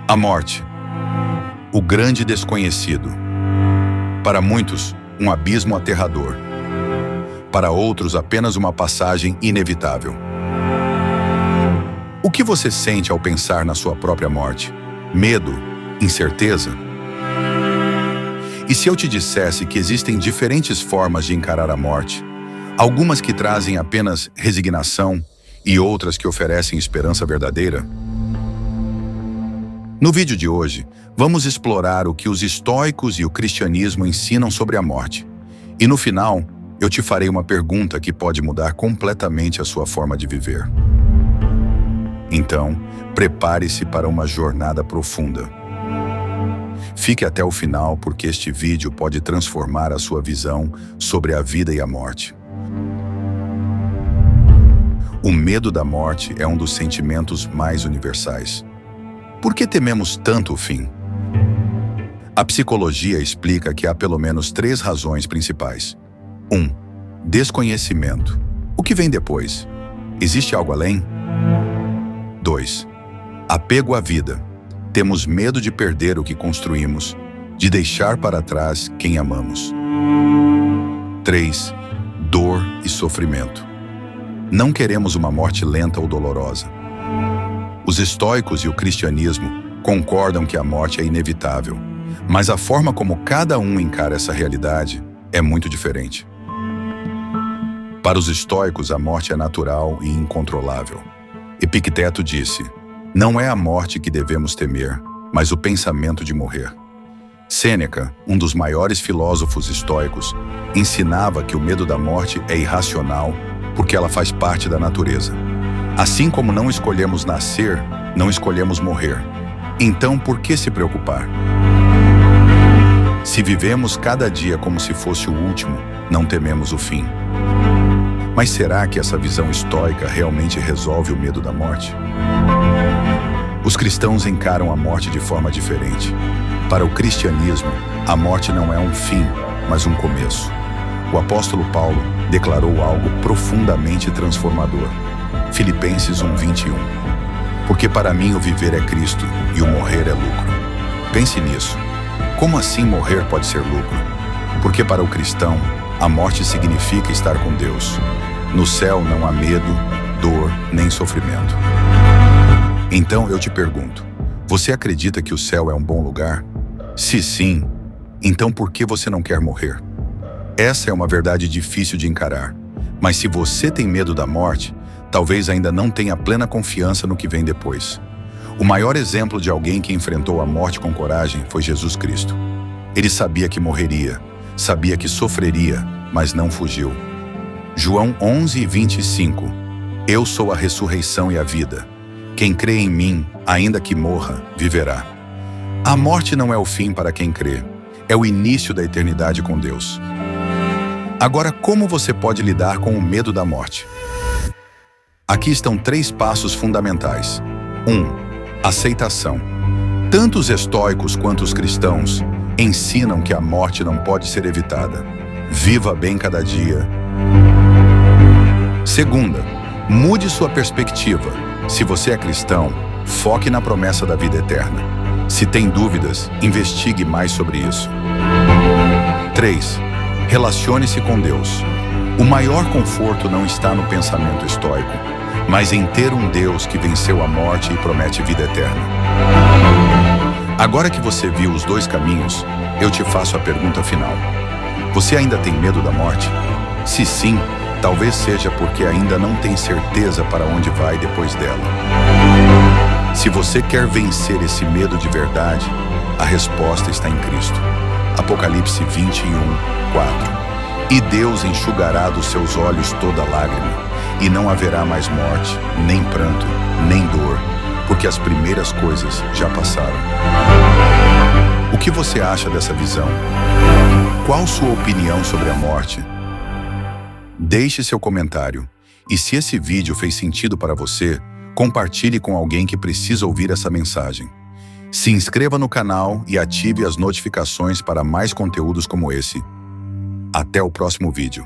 A morte, o grande desconhecido. Para muitos, um abismo aterrador. Para outros, apenas uma passagem inevitável. O que você sente ao pensar na sua própria morte? Medo? Incerteza? E se eu te dissesse que existem diferentes formas de encarar a morte, algumas que trazem apenas resignação e outras que oferecem esperança verdadeira? No vídeo de hoje, vamos explorar o que os estoicos e o cristianismo ensinam sobre a morte. E no final, eu te farei uma pergunta que pode mudar completamente a sua forma de viver. Então, prepare-se para uma jornada profunda. Fique até o final porque este vídeo pode transformar a sua visão sobre a vida e a morte. O medo da morte é um dos sentimentos mais universais. Por que tememos tanto o fim? A psicologia explica que há pelo menos 3 razões principais. 1. Desconhecimento. O que vem depois? Existe algo além? 2. Apego à vida. Temos medo de perder o que construímos, de deixar para trás quem amamos. 3. Dor e sofrimento. Não queremos uma morte lenta ou dolorosa. Os estoicos e o cristianismo concordam que a morte é inevitável, mas a forma como cada um encara essa realidade é muito diferente. Para os estoicos, a morte é natural e incontrolável. Epicteto disse: "Não é a morte que devemos temer, mas o pensamento de morrer." Sêneca, um dos maiores filósofos estoicos, ensinava que o medo da morte é irracional porque ela faz parte da natureza. Assim como não escolhemos nascer, não escolhemos morrer. Então, por que se preocupar? Se vivemos cada dia como se fosse o último, não tememos o fim. Mas será que essa visão estoica realmente resolve o medo da morte? Os cristãos encaram a morte de forma diferente. Para o cristianismo, a morte não é um fim, mas um começo. O apóstolo Paulo declarou algo profundamente transformador. Filipenses 1:21. Porque para mim o viver é Cristo e o morrer é lucro. Pense nisso. Como assim morrer pode ser lucro? Porque para o cristão, a morte significa estar com Deus. No céu não há medo, dor, nem sofrimento. Então eu te pergunto, você acredita que o céu é um bom lugar? Se sim, então por que você não quer morrer? Essa é uma verdade difícil de encarar, mas se você tem medo da morte, talvez ainda não tenha plena confiança no que vem depois. O maior exemplo de alguém que enfrentou a morte com coragem foi Jesus Cristo. Ele sabia que morreria, sabia que sofreria, mas não fugiu. João 11:25. Eu sou a ressurreição e a vida. Quem crê em mim, ainda que morra, viverá. A morte não é o fim para quem crê, é o início da eternidade com Deus. Agora, como você pode lidar com o medo da morte? Aqui estão 3 passos fundamentais. 1. Aceitação. Tanto os estoicos quanto os cristãos ensinam que a morte não pode ser evitada. Viva bem cada dia. 2. Mude sua perspectiva. Se você é cristão, foque na promessa da vida eterna. Se tem dúvidas, investigue mais sobre isso. 3. Relacione-se com Deus. O maior conforto não está no pensamento estoico, mas em ter um Deus que venceu a morte e promete vida eterna. Agora que você viu os 2 caminhos, eu te faço a pergunta final. Você ainda tem medo da morte? Se sim, talvez seja porque ainda não tem certeza para onde vai depois dela. Se você quer vencer esse medo de verdade, a resposta está em Cristo. Apocalipse 21:4. E Deus enxugará dos seus olhos toda lágrima, e não haverá mais morte, nem pranto, nem dor, porque as primeiras coisas já passaram. O que você acha dessa visão? Qual sua opinião sobre a morte? Deixe seu comentário. E se esse vídeo fez sentido para você, compartilhe com alguém que precisa ouvir essa mensagem. Se inscreva no canal e ative as notificações para mais conteúdos como esse. Até o próximo vídeo.